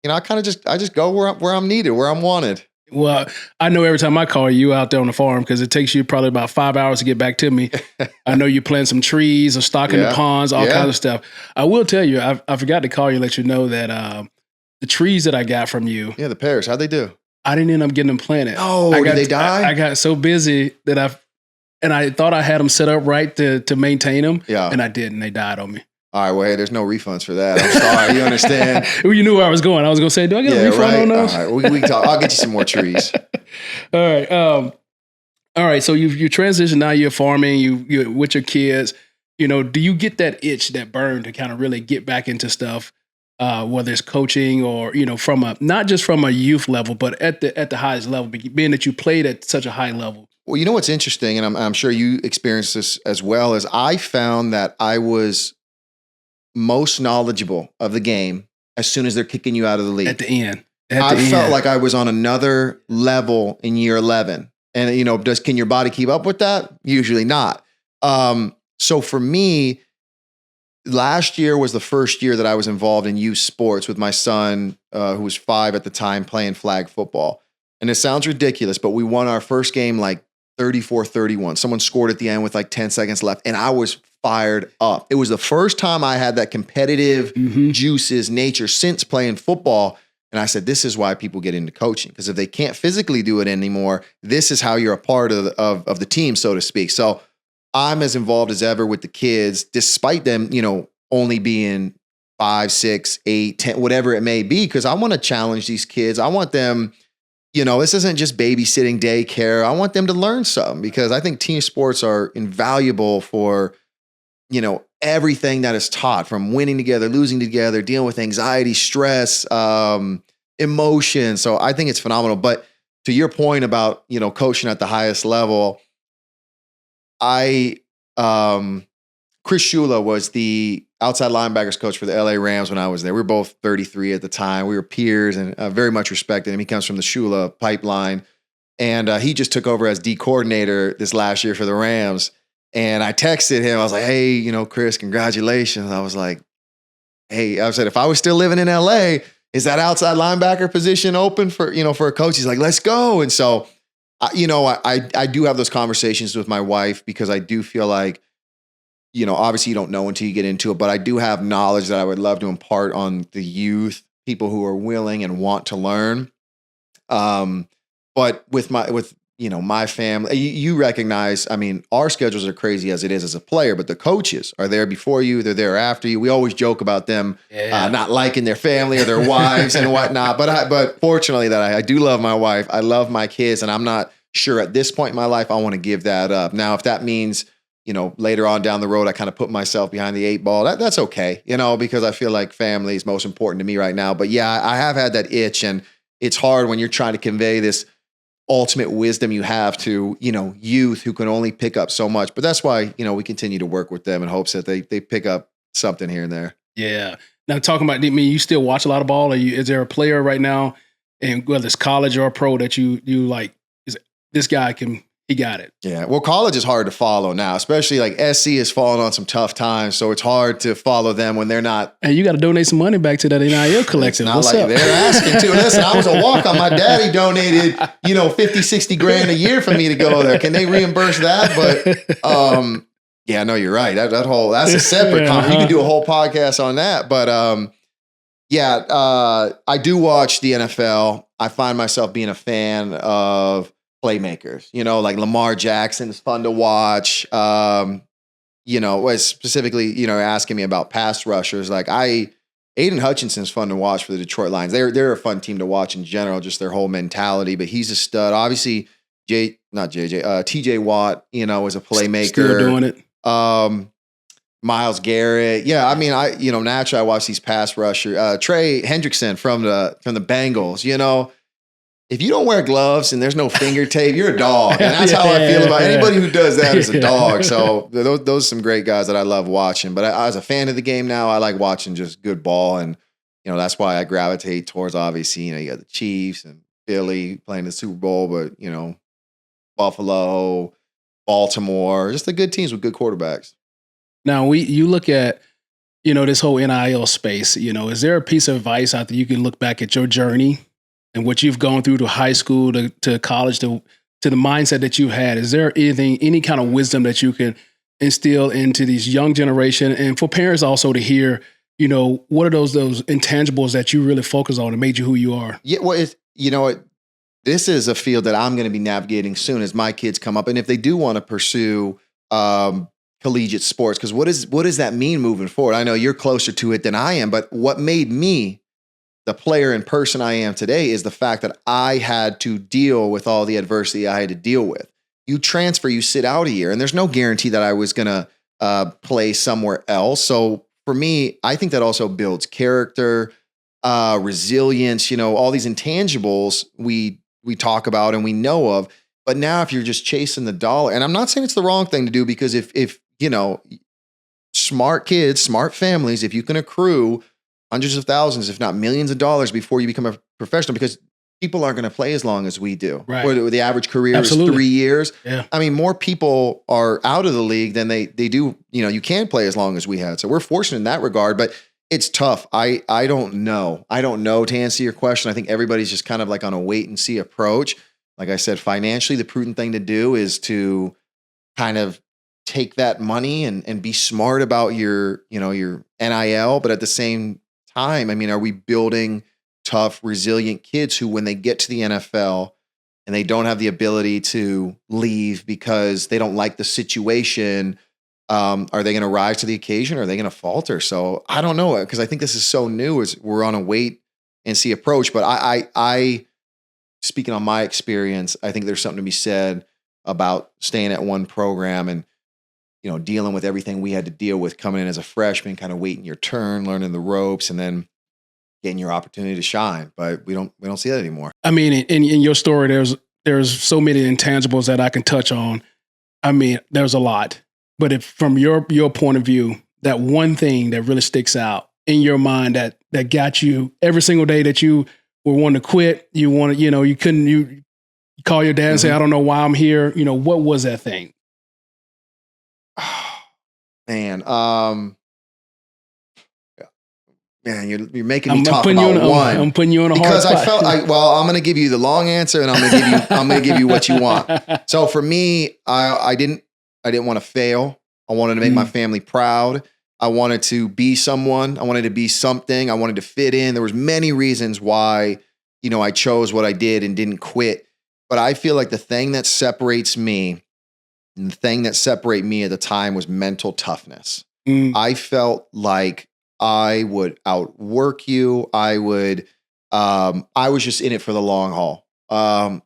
I kind of just go where I'm needed, where I'm wanted. Well, I know every time I call you out there on the farm, because it takes you probably about 5 hours to get back to me. I know you plant some trees or stocking the ponds, all kinds of stuff. I will tell you, I forgot to call you and let you know that the trees that I got from you. Yeah, the pears, how'd they do? I didn't end up getting them planted. Oh, did they die? I got so busy that I thought I had them set up right to maintain them. Yeah. And I didn't. They died on me. All right, well, hey, there's no refunds for that. I'm sorry, you understand. Well, you knew where I was going. I was going to say, do I get a refund on those? All right, we can talk. I'll get you some more trees. All right. All right. So you transition now. You're farming. You with your kids. Do you get that itch, that burn to kind of really get back into stuff, whether it's coaching or from not just from a youth level, but at the highest level, being that you played at such a high level. Well, what's interesting, and I'm sure you experienced this as well, is I found that I was most knowledgeable of the game as soon as they're kicking you out of the league. At the end. I felt like I was on another level in year 11. And, can your body keep up with that? Usually not. So for me, last year was the first year that I was involved in youth sports with my son, who was 5 at the time, playing flag football. And it sounds ridiculous, but we won our first game like 34-31. Someone scored at the end with like 10 seconds left, and I was fired up. It was the first time I had that competitive juices nature since playing football. And I said, this is why people get into coaching, because if they can't physically do it anymore, this is how you're a part of the team, so to speak. So I'm as involved as ever with the kids, despite them, only being 5, 6, 8, 10, whatever it may be, because I want to challenge these kids. I want them, this isn't just babysitting daycare. I want them to learn something, because I think team sports are invaluable for, everything that is taught, from winning together, losing together, dealing with anxiety, stress, emotion. So I think it's phenomenal. But to your point about, coaching at the highest level, Chris Shula was the outside linebackers coach for the LA Rams when I was there. We were both 33 at the time. We were peers and very much respected him. He comes from the Shula pipeline. And he just took over as D coordinator this last year for the Rams. And I texted him. I was like, hey, Chris, congratulations. I was like, hey, I said, if I was still living in LA, is that outside linebacker position open for a coach? He's like, let's go. And so, I do have those conversations with my wife, because I do feel like, obviously you don't know until you get into it, but I do have knowledge that I would love to impart on the youth, people who are willing and want to learn. But with my family, you recognize, our schedules are crazy as it is as a player, but the coaches are there before you. They're there after you. We always joke about them not liking their family or their wives and whatnot. But fortunately that I do love my wife. I love my kids, and I'm not sure at this point in my life I want to give that up. Now, if that means, later on down the road, I kind of put myself behind the 8 ball, that's okay, because I feel like family is most important to me right now. But yeah, I have had that itch, and it's hard when you're trying to convey this ultimate wisdom you have to, youth who can only pick up so much. But that's why, we continue to work with them in hopes that they pick up something here and there. Yeah. Now, talking about, you still watch a lot of ball? Is there a player right now, and whether it's college or pro, that you like, this guy can he got it. Yeah. Well, college is hard to follow now, especially like SC has fallen on some tough times. So it's hard to follow them when they're not. And you got to donate some money back to that NIL collective. Not What's like up? they're asking to. Listen, I was a walk-on. My daddy donated, 50, 60 grand a year for me to go there. Can they reimburse that? But yeah, no, you're right. That's a separate conversation. You can do a whole podcast on that. But I do watch the NFL. I find myself being a fan of playmakers, like Lamar Jackson is fun to watch. Specifically, asking me about pass rushers. Like Aiden Hutchinson's fun to watch for the Detroit Lions. They're a fun team to watch in general, just their whole mentality, but he's a stud. Obviously, TJ Watt, is a playmaker. Still doing it. Myles Garrett. Yeah. I mean, naturally I watch these pass rusher, Trey Hendrickson from the Bengals, if you don't wear gloves and there's no finger tape, you're a dog. And that's how I feel about anybody who does that is a dog. So those are some great guys that I love watching. But as a fan of the game now, I like watching just good ball. And, that's why I gravitate towards, obviously, you got the Chiefs and Philly playing the Super Bowl, but, Buffalo, Baltimore, just the good teams with good quarterbacks. Now, you look at, this whole NIL space, is there a piece of advice out there you can look back at your journey and what you've gone through to high school, to college, to the mindset that you had? Is there any kind of wisdom that you can instill into these young generation, and for parents also to hear, what are those intangibles that you really focus on and made you who you are? Yeah, well, this is a field that I'm going to be navigating soon as my kids come up, and if they do want to pursue collegiate sports, because what does that mean moving forward? I know you're closer to it than I am, but what made me the player and person I am today is the fact that I had to deal with all the adversity I had to deal with. You transfer, you sit out a year, and there's no guarantee that I was going to play somewhere else. So for me, I think that also builds character, resilience, all these intangibles we talk about and we know of. But now if you're just chasing the dollar, and I'm not saying it's the wrong thing to do, because if smart kids, smart families, if you can accrue hundreds of thousands, if not millions of dollars before you become a professional, because people aren't going to play as long as we do. Right. Or the average career Absolutely. is 3 years. Yeah. I mean, more people are out of the league than they do. You can play as long as we had. So we're fortunate in that regard, but it's tough. I don't know. To answer your question. I think everybody's just kind of like on a wait and see approach. Like I said, financially, the prudent thing to do is to kind of take that money and be smart about your NIL, but at the same time, I mean, are we building tough, resilient kids who, when they get to the NFL and they don't have the ability to leave because they don't like the situation, are they going to rise to the occasion, or are they going to falter? So I don't know, because I think this is so new. We're on a wait and see approach. But I speaking on my experience, I think there's something to be said about staying at one program and dealing with everything we had to deal with coming in as a freshman, kind of waiting your turn, learning the ropes, and then getting your opportunity to shine. But we don't see that anymore. I mean, in your story, there's so many intangibles that I can touch on. I mean, there's a lot. But if from your point of view, that one thing that really sticks out in your mind that got you every single day that you were wanting to quit, you wanted, you couldn't, you call your dad and say, I don't know why I'm here. What was that thing? Man, you're making me talk about one. I'm putting you on a hard spot. Because I felt I'm going to give you the long answer, and I'm going to give you what you want. So for me, I didn't want to fail. I wanted to make my family proud. I wanted to be someone. I wanted to be something. I wanted to fit in. There was many reasons why, I chose what I did and didn't quit. But I feel like the thing that separates me, and the thing that separated me at the time, was mental toughness. I felt like I would outwork you. I was just in it for the long haul.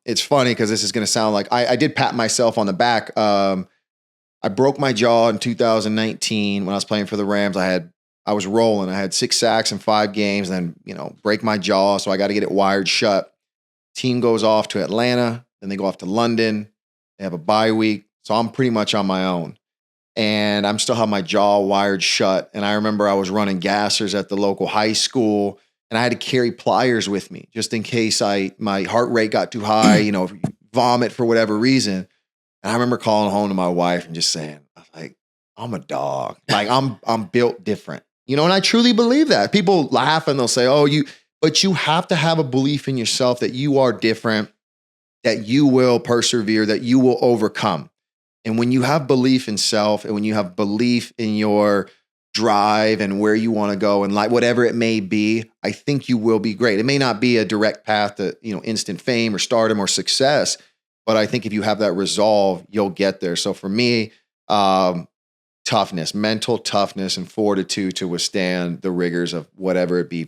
It's funny because this is going to sound like I did pat myself on the back. I broke my jaw in 2019 when I was playing for the Rams. I was rolling. I had 6 sacks in 5 games, and then, break my jaw. So I got to get it wired shut. Team goes off to Atlanta. Then they go off to London. They have a bye week. So I'm pretty much on my own, and I'm still have my jaw wired shut. And I remember I was running gassers at the local high school, and I had to carry pliers with me just in case my heart rate got too high, vomit for whatever reason. And I remember calling home to my wife and just saying, like, I'm a dog. Like I'm built different. And I truly believe that. People laugh and they'll say, but you have to have a belief in yourself that you are different, that you will persevere, that you will overcome. And when you have belief in self and when you have belief in your drive and where you want to go and like whatever it may be, I think you will be great. It may not be a direct path to, instant fame or stardom or success, but I think if you have that resolve, you'll get there. So for me, toughness, mental toughness and fortitude to withstand the rigors of whatever it be,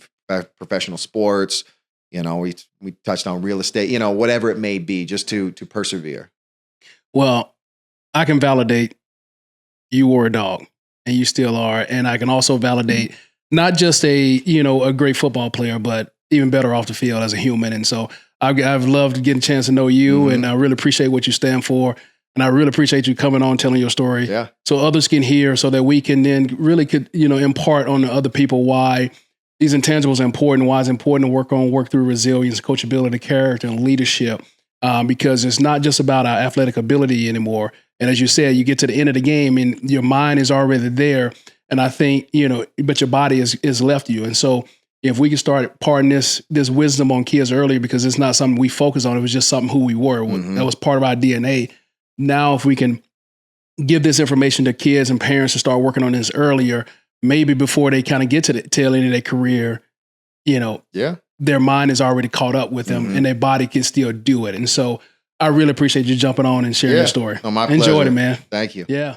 professional sports, we touched on real estate, whatever it may be, just to persevere. Well, I can validate you were a dog and you still are. And I can also validate not just a great football player, but even better off the field as a human. And so I've loved getting a chance to know you and I really appreciate what you stand for. And I really appreciate you coming on, telling your story so others can hear, so that we can then really impart on the other people why these intangibles are important, why it's important to work through resilience, coachability, character, and leadership, because it's not just about our athletic ability anymore. And as you said, you get to the end of the game and your mind is already there. And I think, but your body is left you. And so if we can start imparting this wisdom on kids earlier, because it's not something we focus on, it was just something who we were. That was part of our DNA. Now, if we can give this information to kids and parents to start working on this earlier, maybe before they kind of get to the tail end of their career, their mind is already caught up with them and their body can still do it. And so I really appreciate you jumping on and sharing your story. No, my pleasure. Enjoyed it, man. Thank you. Yeah.